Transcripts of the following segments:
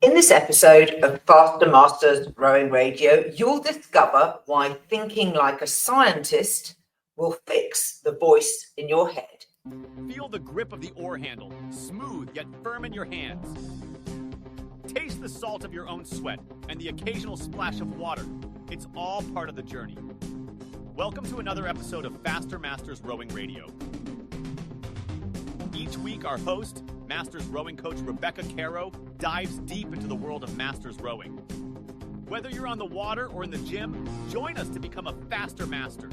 In this episode of Faster Masters Rowing Radio, you'll discover why thinking like a scientist will fix the voice in your head. Feel the grip of the oar handle, smooth yet firm in your hands. Taste the salt of your own sweat and the occasional splash of water. It's all part of the journey. Welcome to another episode of Faster Masters Rowing Radio. Each week, our host, Masters rowing coach Rebecca Caro, dives deep into the world of Masters rowing. Whether you're on the water or in the gym, join us to become a faster master.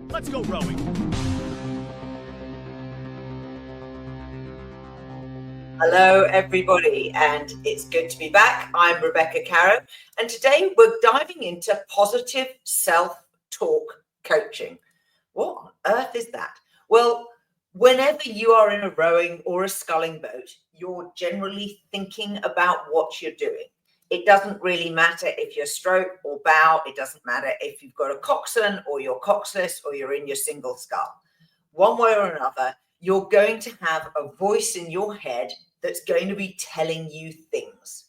Let's go rowing. Hello, everybody, and it's good to be back. I'm Rebecca Caro, and today we're diving into positive self-talk coaching. What on earth is that? Well, whenever you are in a rowing or a sculling boat, you're generally thinking about what you're doing. It doesn't really matter if you're stroke or bow. It doesn't matter if you've got a coxswain or you're coxless or you're in your single scull. One way or another, you're going to have a voice in your head that's going to be telling you things.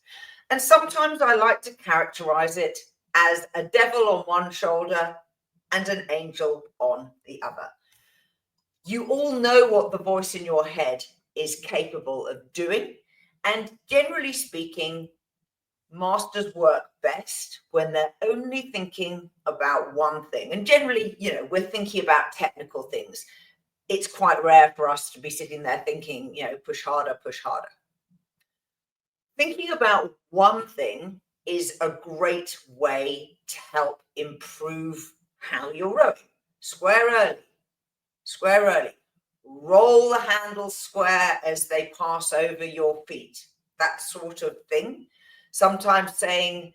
And sometimes I like to characterize it as a devil on one shoulder and an angel on the other. You all know what the voice in your head is capable of doing. And generally speaking, masters work best when they're only thinking about one thing. And generally, we're thinking about technical things. It's quite rare for us to be sitting there thinking, push harder, push harder. Thinking about one thing is a great way to help improve how you're rowing. Square early, roll the handles square as they pass over your feet, that sort of thing. Sometimes saying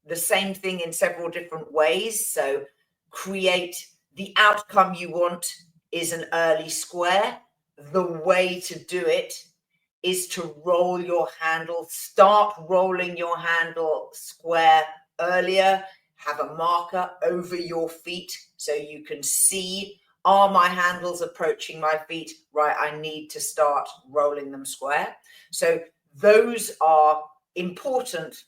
the same thing in several different ways. So create the outcome you want is an early square. The way to do it is to roll your handle, start rolling your handle square earlier, have a marker over your feet so you can see, are my handles approaching my feet? Right, I need to start rolling them square. So those are important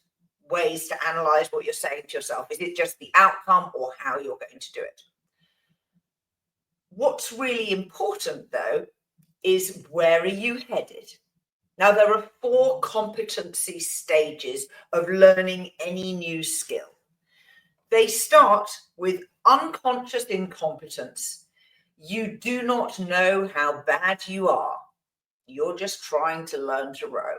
ways to analyze what you're saying to yourself. Is it just the outcome or how you're going to do it? What's really important, though, is where are you headed? Now, there are 4 competency stages of learning any new skill. They start with unconscious incompetence. You do not know how bad you are. You're just trying to learn to row.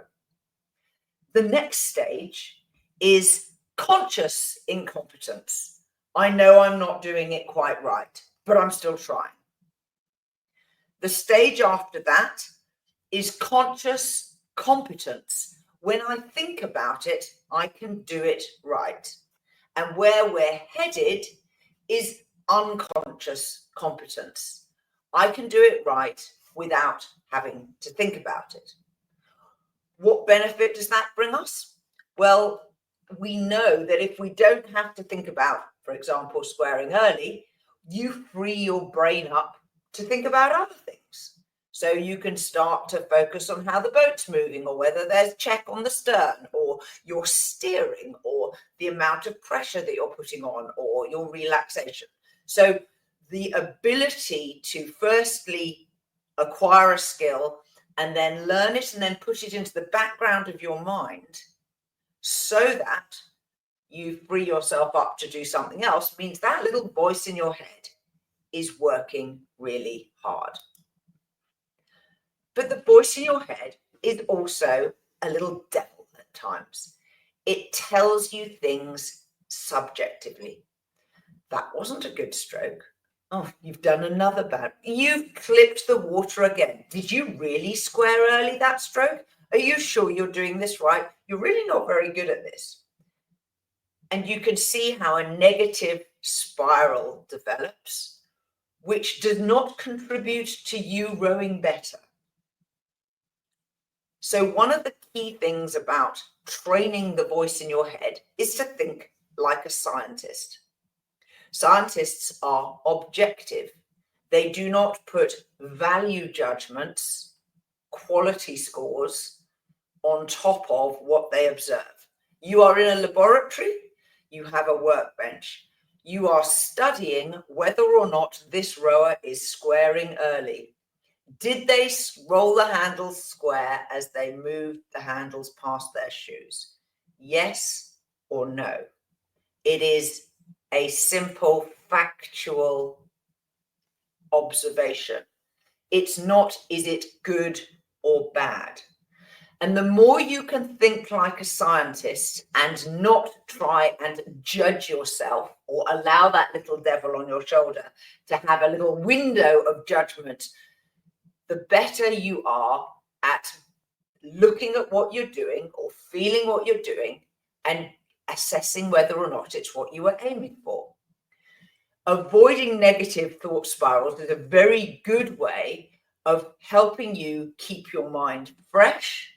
The next stage is conscious incompetence. I know I'm not doing it quite right, but I'm still trying. The stage after that is conscious competence. When I think about it, I can do it right. And where we're headed is unconscious competence. I can do it right without having to think about it. What benefit does that bring us? Well, we know that if we don't have to think about, for example, squaring early, you free your brain up to think about other things. So you can start to focus on how the boat's moving, or whether there's check on the stern, or your steering, or the amount of pressure that you're putting on, or your relaxation. So the ability to firstly acquire a skill and then learn it and then put it into the background of your mind so that you free yourself up to do something else means that little voice in your head is working really hard. But the voice in your head is also a little devil at times. It tells you things subjectively. That wasn't a good stroke. Oh, you've done another bad. You've clipped the water again. Did you really square early that stroke? Are you sure you're doing this right? You're really not very good at this. And you can see how a negative spiral develops, which does not contribute to you rowing better. So one of the key things about training the voice in your head is to think like a scientist. Scientists are objective. They do not put value judgments, quality scores on top of what they observe. You are in a laboratory, you have a workbench. You are studying whether or not this rower is squaring early. Did they roll the handles square as they moved the handles past their shoes? Yes or no? It is a simple factual observation. It's not, is it good or bad? And the more you can think like a scientist and not try and judge yourself or allow that little devil on your shoulder to have a little window of judgment, the better you are at looking at what you're doing or feeling what you're doing and assessing whether or not it's what you were aiming for. Avoiding negative thought spirals is a very good way of helping you keep your mind fresh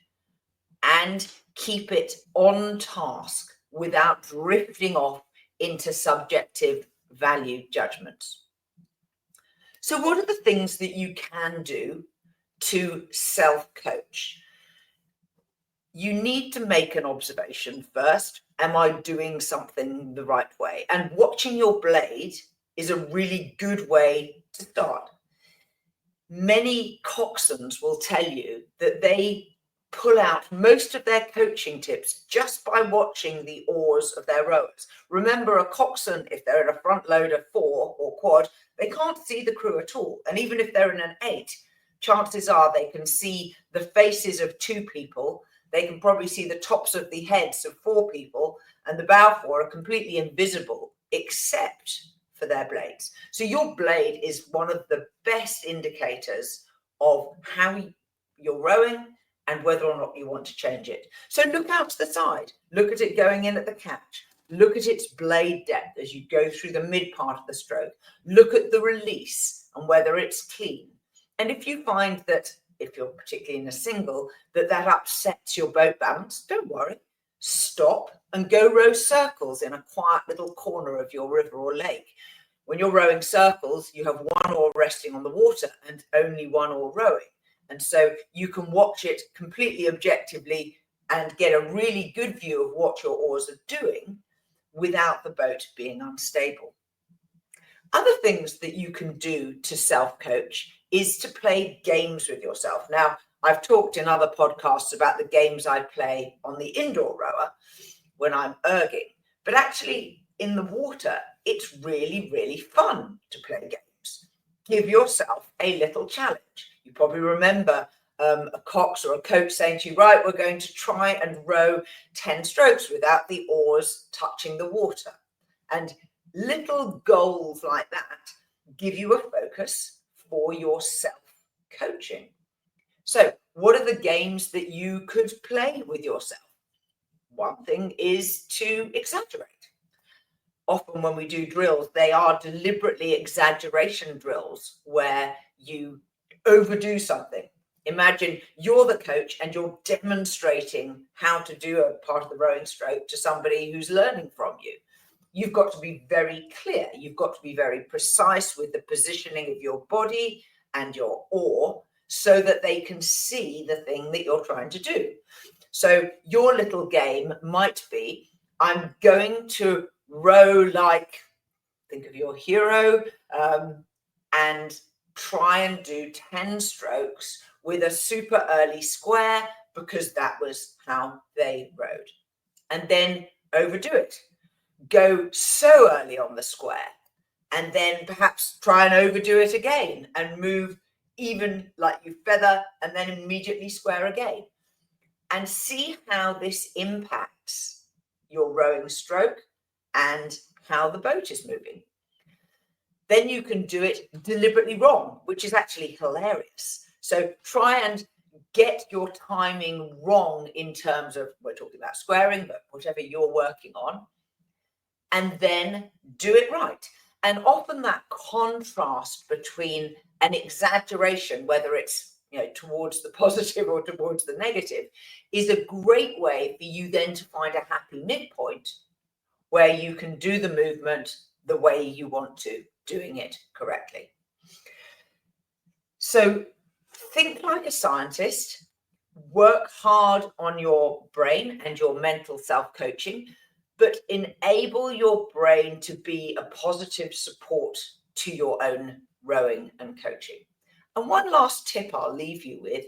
and keep it on task without drifting off into subjective value judgments. So what are the things that you can do to self-coach? You need to make an observation first. Am I doing something the right way? And watching your blade is a really good way to start. Many coxswains will tell you that they pull out most of their coaching tips just by watching the oars of their rowers. Remember, a coxswain, if they're in a front loader 4 or quad, they can't see the crew at all. And even if they're in an 8, chances are they can see the faces of 2 people. They can probably see the tops of the heads of 4 people, and the bow 4 are completely invisible except for their blades. So your blade is one of the best indicators of how you're rowing and whether or not you want to change it. So look out to the side, look at it going in at the catch, look at its blade depth as you go through the mid part of the stroke, look at the release and whether it's clean. And if you find that, if you're particularly in a single, that upsets your boat balance, don't worry, stop and go row circles in a quiet little corner of your river or lake. When you're rowing circles, you have one oar resting on the water and only one oar rowing. And so you can watch it completely objectively and get a really good view of what your oars are doing without the boat being unstable. Other things that you can do to self-coach is to play games with yourself. Now, I've talked in other podcasts about the games I play on the indoor rower when I'm erging, but actually in the water, it's really, really fun to play games. Give yourself a little challenge. You probably remember a cox or a coach saying to you, right, we're going to try and row 10 strokes without the oars touching the water. And little goals like that give you a focus for your self-coaching. So what are the games that you could play with yourself? One thing is to exaggerate. Often when we do drills, they are deliberately exaggeration drills where you overdo something. Imagine you're the coach and you're demonstrating how to do a part of the rowing stroke to somebody who's learning from you. You've got to be very clear. You've got to be very precise with the positioning of your body and your oar so that they can see the thing that you're trying to do. So your little game might be, I'm going to row like, think of your hero, and try and do 10 strokes with a super early square because that was how they rowed. And then overdo it. Go so early on the square and then perhaps try and overdo it again and move even like you feather and then immediately square again. And see how this impacts your rowing stroke and how the boat is moving. Then you can do it deliberately wrong, which is actually hilarious. So try and get your timing wrong in terms of, we're talking about squaring, but whatever you're working on, and then do it right. And often that contrast between an exaggeration, whether it's towards the positive or towards the negative, is a great way for you then to find a happy midpoint where you can do the movement the way you want to, doing it correctly. So think like a scientist, work hard on your brain and your mental self-coaching, but enable your brain to be a positive support to your own rowing and coaching. And one last tip I'll leave you with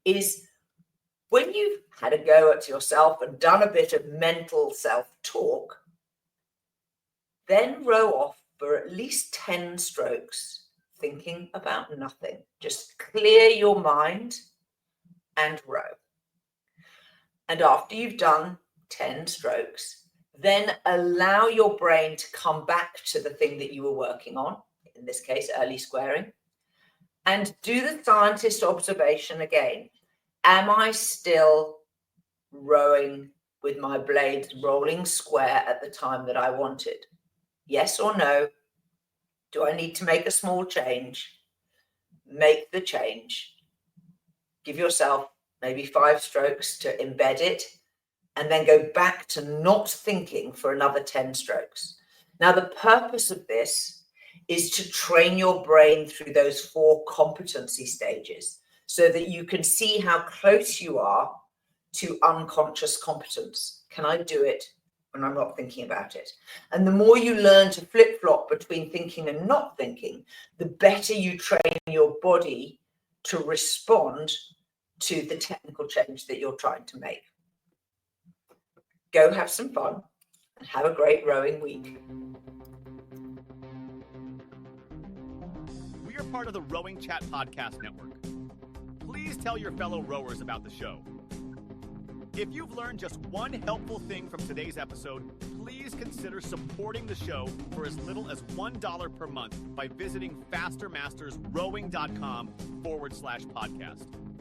is when you've had a go at yourself and done a bit of mental self-talk, then row off for at least 10 strokes, thinking about nothing. Just clear your mind and row. And after you've done 10 strokes, then allow your brain to come back to the thing that you were working on, in this case, early squaring, and do the scientist observation again. Am I still rowing with my blades rolling square at the time that I wanted? Yes or no? Do I need to make a small change? Make the change. Give yourself maybe 5 strokes to embed it, and then go back to not thinking for another 10 strokes. Now, the purpose of this is to train your brain through those 4 competency stages so that you can see how close you are to unconscious competence. Can I do it when I'm not thinking about it? And the more you learn to flip-flop between thinking and not thinking, the better you train your body to respond to the technical change that you're trying to make. Go have some fun and have a great rowing week. We are part of the RowingChat podcast network. Please tell your fellow rowers about the show. If you've learned just one helpful thing from today's episode, please consider supporting the show for as little as $1 per month by visiting fastermastersrowing.com/podcast.